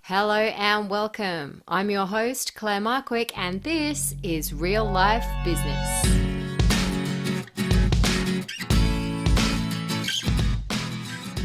Hello and welcome. I'm your host, Claire Markwick, and this is Real Life Business.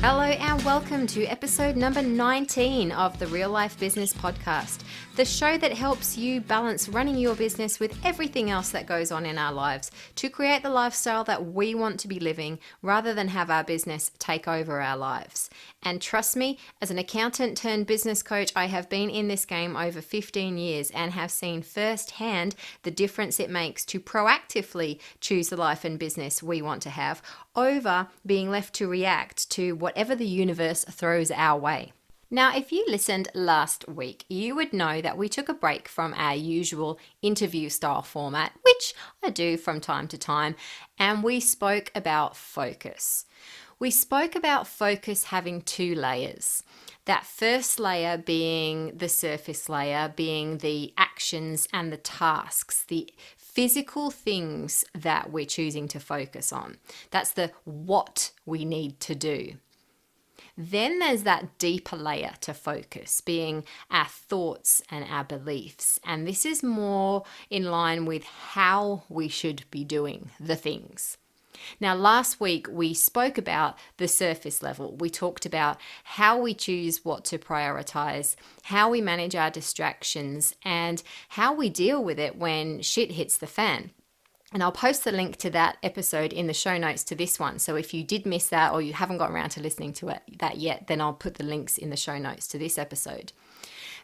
Hello and welcome to episode number 19 of the Real Life Business Podcast, the show that helps you balance running your business with everything else that goes on in our lives to create the lifestyle that we want to be living rather than have our business take over our lives. And trust me, as an accountant turned business coach, I have been in this game over 15 years and have seen firsthand the difference it makes to proactively choose the life and business we want to have over being left to react to whatever the universe throws our way. Now, if you listened last week, you would know that we took a break from our usual interview style format, which I do from time to time, and we spoke about focus. We spoke about focus having two layers. That first layer being the surface layer, being the actions and the tasks, the physical things that we're choosing to focus on. That's the what we need to do. Then there's that deeper layer to focus, being our thoughts and our beliefs. And this is more in line with how we should be doing the things. Now, last week we spoke about the surface level. We talked about how we choose what to prioritize, how we manage our distractions, and how we deal with it when shit hits the fan. And I'll post the link to that episode in the show notes to this one. So if you did miss that or you haven't got around to listening to that yet, then I'll put the links in the show notes to this episode.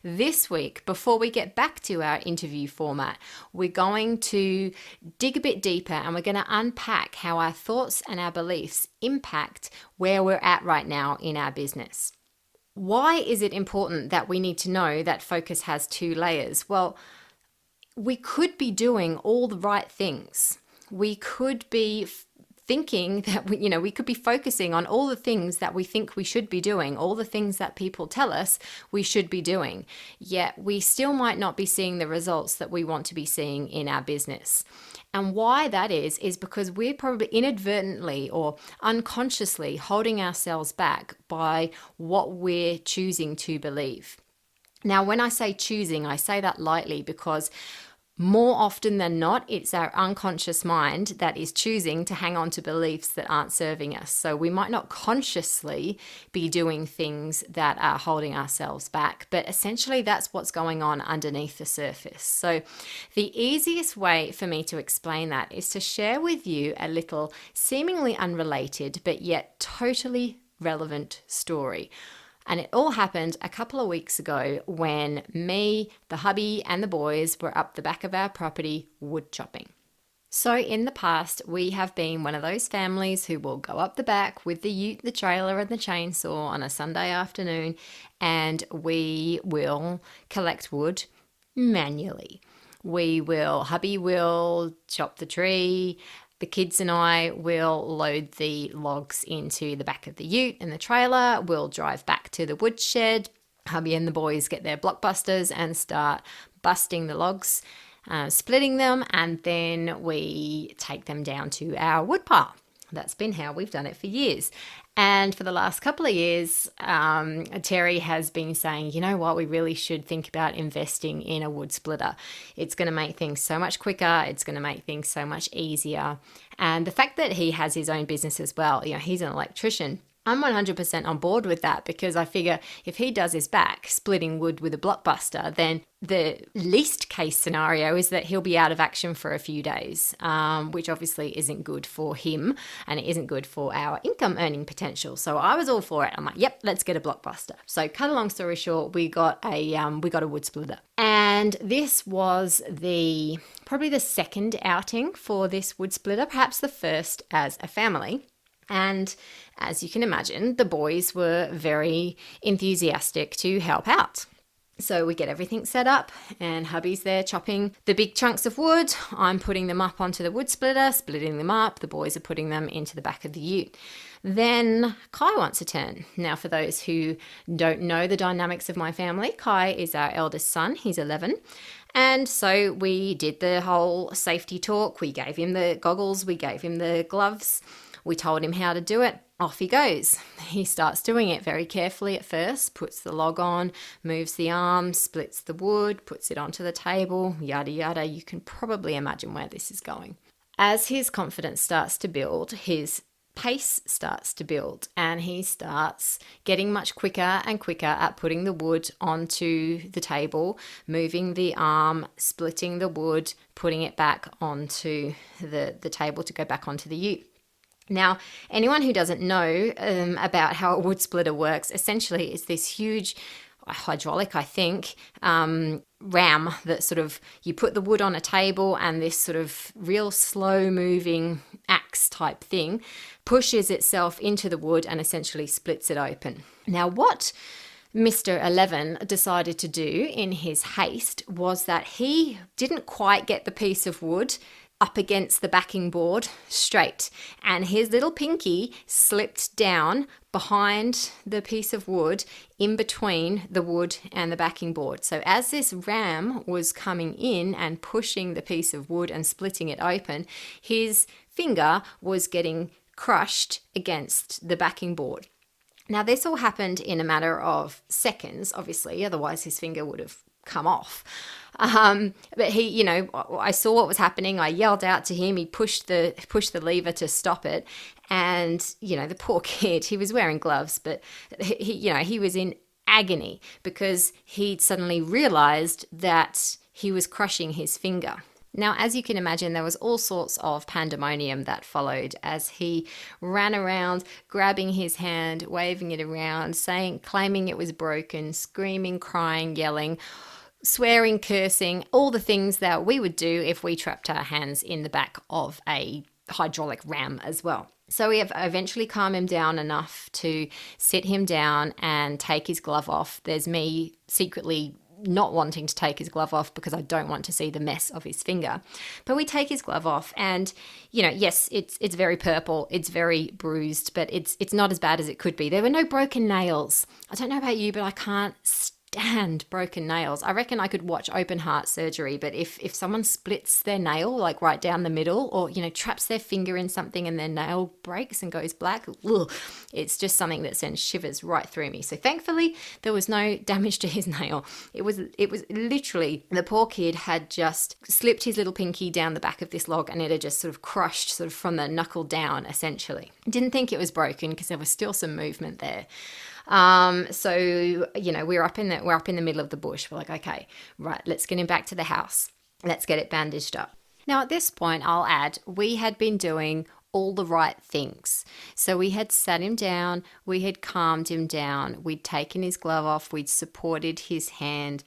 This week, before we get back to our interview format, we're going to dig a bit deeper and we're going to unpack how our thoughts and our beliefs impact where we're at right now in our business. Why is it important that we need to know that focus has two layers? Well, we could be doing all the right things. We could be thinking that we could be focusing on all the things that we think we should be doing, all the things that people tell us we should be doing. Yet we still might not be seeing the results that we want to be seeing in our business. And why that is because we're probably inadvertently or unconsciously holding ourselves back by what we're choosing to believe. Now, when I say choosing, I say that lightly because more often than not, it's our unconscious mind that is choosing to hang on to beliefs that aren't serving us. So we might not consciously be doing things that are holding ourselves back, but essentially that's what's going on underneath the surface. So the easiest way for me to explain that is to share with you a little seemingly unrelated, but yet totally relevant story. And it all happened a couple of weeks ago when me, the hubby, and the boys were up the back of our property wood chopping. So in the past, we have been one of those families who will go up the back with the ute, the trailer, and the chainsaw on a Sunday afternoon, and we will collect wood manually. Hubby will chop the tree. The kids and I will load the logs into the back of the ute and the trailer. We'll drive back to the woodshed. Hubby and the boys get their blockbusters and start busting the logs, splitting them, and then we take them down to our wood pile. That's been how we've done it for years. And for the last couple of years, Terry has been saying, you know what, we really should think about investing in a wood splitter. It's going to make things so much quicker. It's going to make things so much easier. And the fact that he has his own business as well, he's an electrician. I'm 100% on board with that because I figure if he does his back splitting wood with a blockbuster, then the least case scenario is that he'll be out of action for a few days, which obviously isn't good for him and it isn't good for our income earning potential. So I was all for it. I'm like, yep, let's get a blockbuster. So cut a long story short, we got a wood splitter. And this was probably the second outing for this wood splitter, perhaps the first as a family. And as you can imagine, the boys were very enthusiastic to help out. So we get everything set up and hubby's there chopping the big chunks of wood. I'm putting them up onto the wood splitter, splitting them up. The boys are putting them into the back of the ute. Then Kai wants a turn. Now, for those who don't know the dynamics of my family, Kai is our eldest son. He's 11. And so we did the whole safety talk. We gave him the goggles. We gave him the gloves. We told him how to do it. Off he goes. He starts doing it very carefully at first, puts the log on, moves the arm, splits the wood, puts it onto the table, yada yada. You can probably imagine where this is going. As his confidence starts to build, his pace starts to build, and he starts getting much quicker and quicker at putting the wood onto the table, moving the arm, splitting the wood, putting it back onto the table to go back onto the ute. Now, anyone who doesn't know about how a wood splitter works, essentially it's this huge hydraulic, I think, ram that sort of, you put the wood on a table and this sort of real slow moving axe type thing pushes itself into the wood and essentially splits it open. Now, what Mr. 11 decided to do in his haste was that he didn't quite get the piece of wood up against the backing board straight, and his little pinky slipped down behind the piece of wood in between the wood and the backing board. So as this ram was coming in and pushing the piece of wood and splitting it open, his finger was getting crushed against the backing board. Now, this all happened in a matter of seconds, obviously, otherwise his finger would have come off. But he, I saw what was happening. I yelled out to him. He pushed the lever to stop it. And, the poor kid, he was wearing gloves, but he was in agony because he'd suddenly realized that he was crushing his finger. Now, as you can imagine, there was all sorts of pandemonium that followed as he ran around, grabbing his hand, waving it around, claiming it was broken, screaming, crying, yelling, swearing, cursing, all the things that we would do if we trapped our hands in the back of a hydraulic ram as well. So we have eventually calmed him down enough to sit him down and take his glove off. There's me secretly not wanting to take his glove off because I don't want to see the mess of his finger. But we take his glove off and, yes, it's very purple, it's very bruised, but it's not as bad as it could be. There were no broken nails. I don't know about you, but I can't stand broken nails. I reckon I could watch open heart surgery, but if someone splits their nail like right down the middle, or traps their finger in something and their nail breaks and goes black, ugh, it's just something that sends shivers right through me. So thankfully there was no damage to his nail. It was literally, the poor kid had just slipped his little pinky down the back of this log and it had just sort of crushed sort of from the knuckle down essentially. Didn't think it was broken because there was still some movement there. So, we're up in the middle of the bush. We're like, okay, right, let's get him back to the house. Let's get it bandaged up. Now, at this point, I'll add, we had been doing all the right things. So we had sat him down, we had calmed him down, we'd taken his glove off, we'd supported his hand,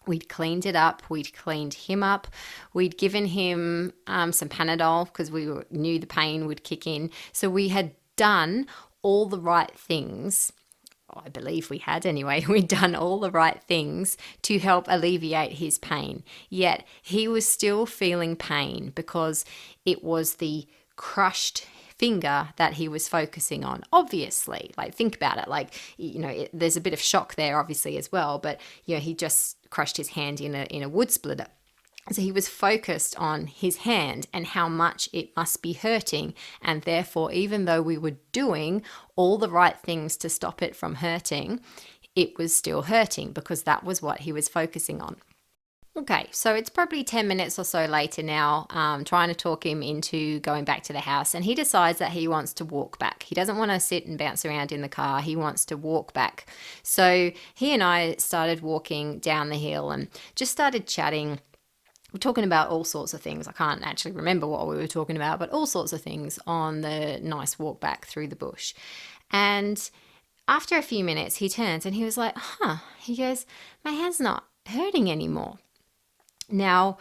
we'd cleaned it up, we'd cleaned him up, we'd given him some Panadol because we knew the pain would kick in. So we had done all the right things. I believe we had anyway. We'd done all the right things to help alleviate his pain. Yet he was still feeling pain because it was the crushed finger that he was focusing on. Obviously, think about it. There's a bit of shock there obviously as well, but he just crushed his hand in a wood splitter. So he was focused on his hand and how much it must be hurting. And therefore, even though we were doing all the right things to stop it from hurting, it was still hurting because that was what he was focusing on. Okay, so it's probably 10 minutes or so later now, trying to talk him into going back to the house. And he decides that he wants to walk back. He doesn't want to sit and bounce around in the car. He wants to walk back. So he and I started walking down the hill and just started chatting. We're talking about all sorts of things. I can't actually remember what we were talking about, but all sorts of things on the nice walk back through the bush. And after a few minutes, he turns and he was like, he goes, my hand's not hurting anymore. Now,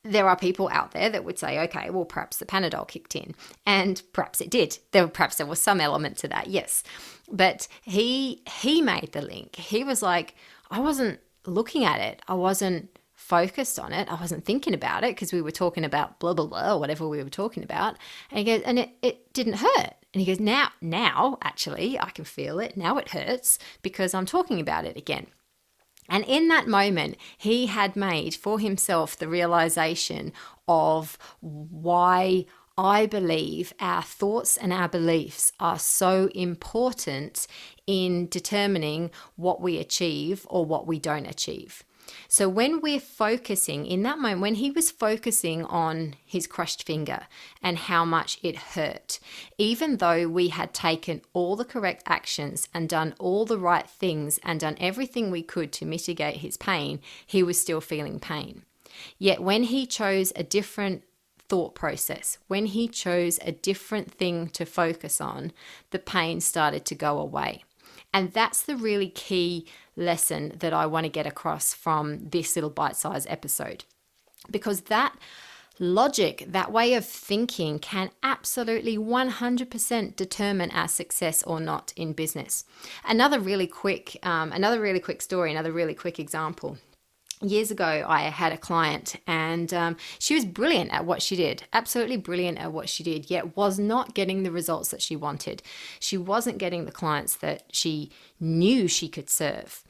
there are people out there that would say, okay, well, perhaps the Panadol kicked in. And perhaps it did. Perhaps there was some element to that, yes. But he made the link. He was like, I wasn't looking at it. I wasn't focused on it. I wasn't thinking about it because we were talking about blah, blah, blah, or whatever we were talking about. And he goes, and it didn't hurt. And he goes, now, actually, I can feel it. Now it hurts because I'm talking about it again. And in that moment, he had made for himself the realization of why I believe our thoughts and our beliefs are so important in determining what we achieve or what we don't achieve. So when we're focusing in that moment, when he was focusing on his crushed finger and how much it hurt, even though we had taken all the correct actions and done all the right things and done everything we could to mitigate his pain, he was still feeling pain. Yet when he chose a different thought process, when he chose a different thing to focus on, the pain started to go away. And that's the really key lesson that I want to get across from this little bite-sized episode. Because that logic, that way of thinking can absolutely 100% determine our success or not in business. Another really quick story, another really quick example. Years ago, I had a client and she was brilliant at what she did, absolutely brilliant at what she did, yet was not getting the results that she wanted. She wasn't getting the clients that she knew she could serve.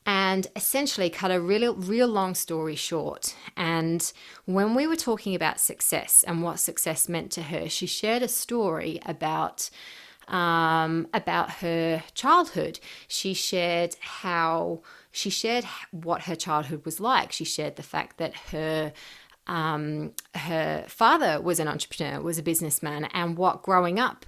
And essentially cut a real long story short. And when we were talking about success and what success meant to her, she shared a story about her childhood. She shared what her childhood was like. She shared the fact that her father was an entrepreneur, was a businessman, and what growing up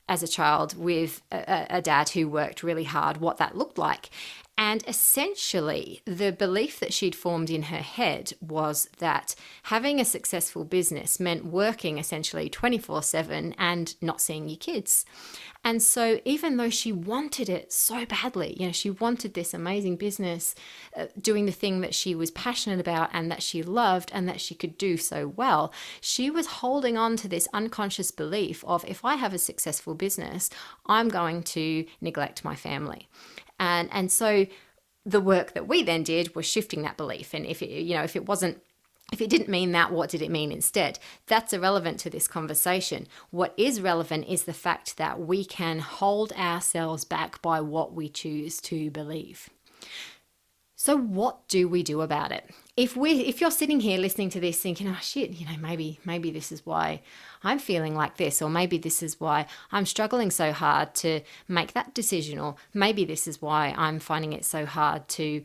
as a child with a dad who worked really hard, what that looked like. And essentially, the belief that she'd formed in her head was that having a successful business meant working essentially 24/7 and not seeing your kids. And so even though she wanted it so badly, she wanted this amazing business, doing the thing that she was passionate about and that she loved and that she could do so well, she was holding on to this unconscious belief of, if I have a successful business, I'm going to neglect my family. And so the work that we then did was shifting that belief. And if it didn't mean that, what did it mean instead? That's irrelevant to this conversation. What is relevant is the fact that we can hold ourselves back by what we choose to believe. So what do we do about it? If you're sitting here listening to this thinking, oh shit, maybe this is why I'm feeling like this, or maybe this is why I'm struggling so hard to make that decision, or maybe this is why I'm finding it so hard to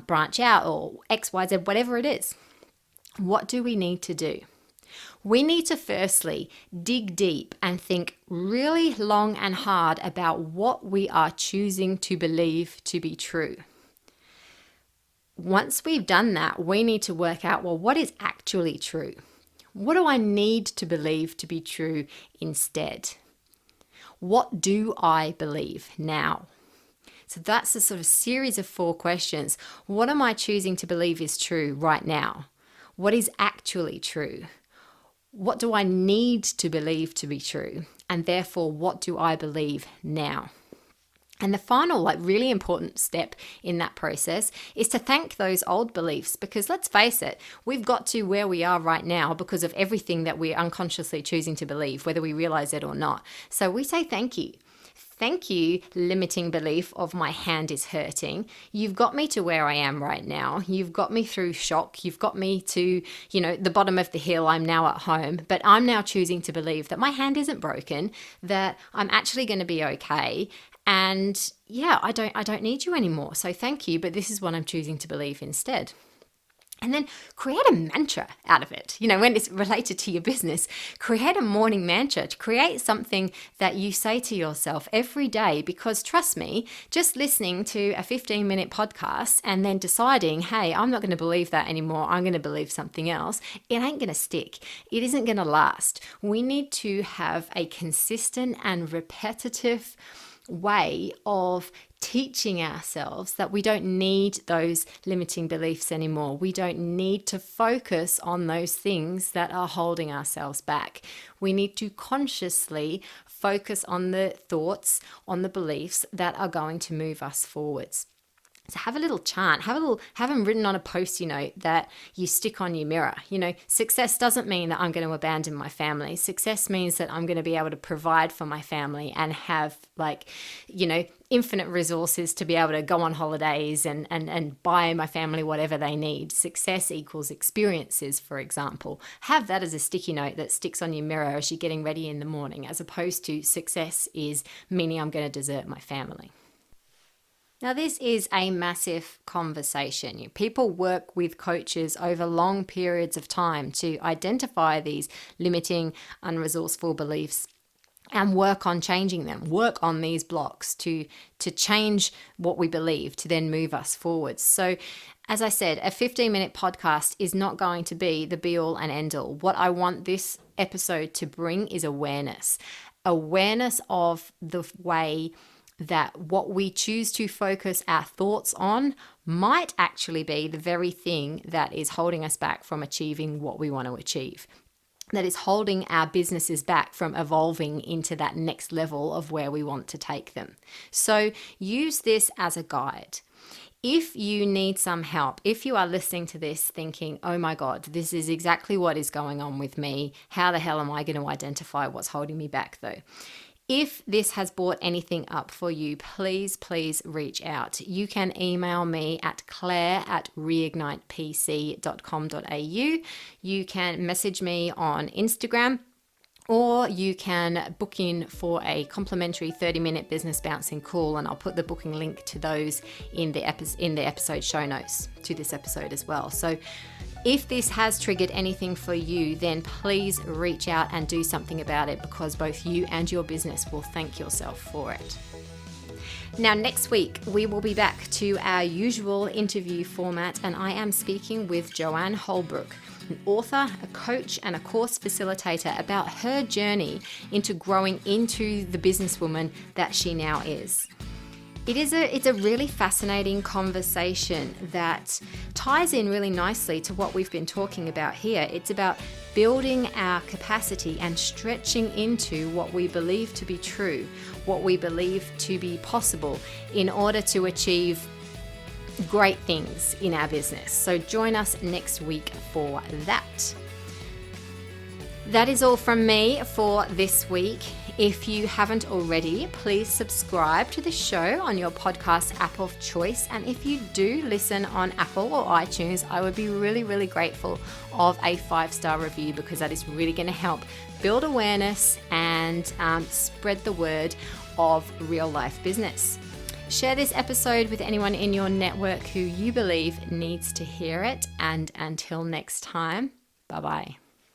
branch out, or X, Y, Z, whatever it is. What do we need to do? We need to firstly dig deep and think really long and hard about what we are choosing to believe to be true. Once we've done that, we need to work out, well, what is actually true? What do I need to believe to be true instead? What do I believe now? So that's a sort of series of 4 questions. What am I choosing to believe is true right now? What is actually true? What do I need to believe to be true? And therefore, what do I believe now? And the final, really important step in that process is to thank those old beliefs, because let's face it, we've got to where we are right now because of everything that we're unconsciously choosing to believe, whether we realize it or not. So we say thank you. Thank you, limiting belief of my hand is hurting. You've got me to where I am right now. You've got me through shock. You've got me to, the bottom of the hill. I'm now at home, but I'm now choosing to believe that my hand isn't broken, that I'm actually going to be okay. And yeah, I don't need you anymore. So thank you, but this is what I'm choosing to believe instead. And then create a mantra out of it. When it's related to your business, create a morning mantra, to create something that you say to yourself every day, because trust me, just listening to a 15-minute podcast and then deciding, hey, I'm not going to believe that anymore, I'm going to believe something else, it ain't going to stick. It isn't going to last. We need to have a consistent and repetitive way of teaching ourselves that we don't need those limiting beliefs anymore. We don't need to focus on those things that are holding ourselves back. We need to consciously focus on the thoughts, on the beliefs that are going to move us forwards. So have a little chant, have them written on a Post-it note that you stick on your mirror. Success doesn't mean that I'm going to abandon my family. Success means that I'm going to be able to provide for my family and have infinite resources to be able to go on holidays and buy my family whatever they need. Success equals experiences, for example. Have that as a sticky note that sticks on your mirror as you're getting ready in the morning, as opposed to success is meaning I'm going to desert my family. Now, this is a massive conversation. People work with coaches over long periods of time to identify these limiting, unresourceful beliefs and work on changing them, work on these blocks to change what we believe, to then move us forwards. So, as I said, a 15-minute podcast is not going to be the be-all and end-all. What I want this episode to bring is awareness of the way that what we choose to focus our thoughts on might actually be the very thing that is holding us back from achieving what we want to achieve, that is holding our businesses back from evolving into that next level of where we want to take them. So use this as a guide. If you need some help, if you are listening to this thinking, oh my God, this is exactly what is going on with me, how the hell am I going to identify what's holding me back though? If this has brought anything up for you, please reach out. You can email me at claire@reignitepc.com.au. You can message me on Instagram, or you can book in for a complimentary 30-minute business bouncing call, and I'll put the booking link to those in the episode show notes to this episode as well. So if this has triggered anything for you, then please reach out and do something about it, because both you and your business will thank yourself for it. Now, next week, we will be back to our usual interview format, and I am speaking with Joanne Holbrook, an author, a coach, and a course facilitator, about her journey into growing into the businesswoman that she now is. It's a really fascinating conversation that ties in really nicely to what we've been talking about here. It's about building our capacity and stretching into what we believe to be true, what we believe to be possible in order to achieve great things in our business. So join us next week for that. That is all from me for this week. If you haven't already, please subscribe to the show on your podcast app of choice. And if you do listen on Apple or iTunes, I would be really grateful of a 5-star review, because that is really going to help build awareness and spread the word of real life business. Share this episode with anyone in your network who you believe needs to hear it. And until next time, bye-bye.